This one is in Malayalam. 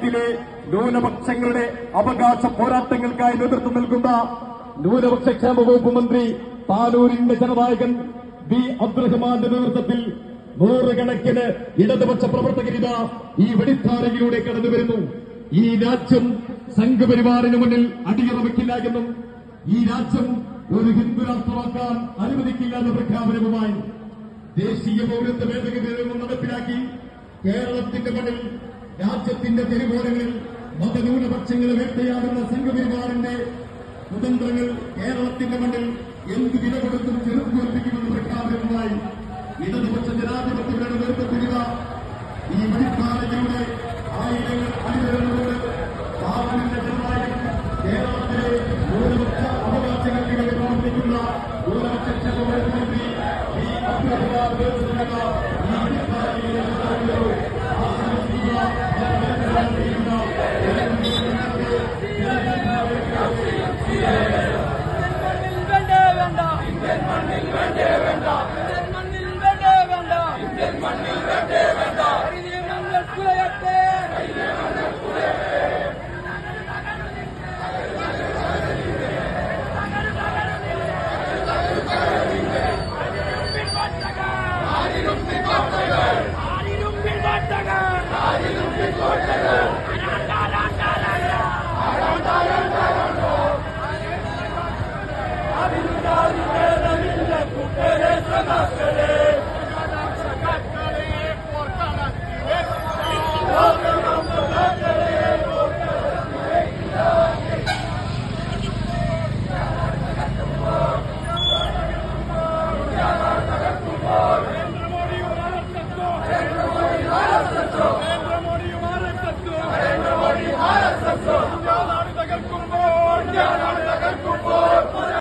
നാട്ടിലെ ന്യൂനപക്ഷങ്ങളുടെ അവകാശ പോരാട്ടങ്ങൾക്കായി നേതൃത്വം നൽകുന്ന ന്യൂനപക്ഷ ക്ഷേമ വകുപ്പ് മന്ത്രി പാനൂരിന്റെ ജനനായകൻ ബി അബ്ദുറഹ്മാന്റെ നേതൃത്വത്തിൽ നൂറുകണക്കിന് ഇടതുപക്ഷ പ്രവർത്തകരിത ഈ വെടിത്താരയിലൂടെ കടന്നുവരുന്നു. ഈ രാജ്യം സംഘപരിവാറിന് മുന്നിൽ അടിയറവയ്ക്കില്ല എന്നും ഈ രാജ്യം ഒരു ഹിന്ദു രാഷ്ട്രമാക്കാൻ അനുവദിക്കില്ല എന്ന പ്രഖ്യാപനവുമായി ദേശീയ പൌരത്വ ഭേദഗതി നിയമം നടപ്പിലാക്കി കേരളത്തിന്റെ മണ്ണിൽ രാജ്യത്തിന്റെ തെരുവോരങ്ങളിൽ മതന്യൂനപക്ഷങ്ങളെ വേട്ടയാടുന്ന സംഘപരിവാറിന്റെ കുതന്ത്രങ്ങൾ കേരളത്തിന്റെ മണ്ണിൽ എന്ത് വില കൊടുത്തും ചെറുത്തുവൽപ്പിക്കുമെന്ന പ്രഖ്യാപനവുമായി ഇടതുപക്ഷ ജനാധിപത്യങ്ങളുടെ നേതൃത്വത്തിലുള്ള ഈ വെടിത്താരകളുടെ ആയിരങ്ങൾ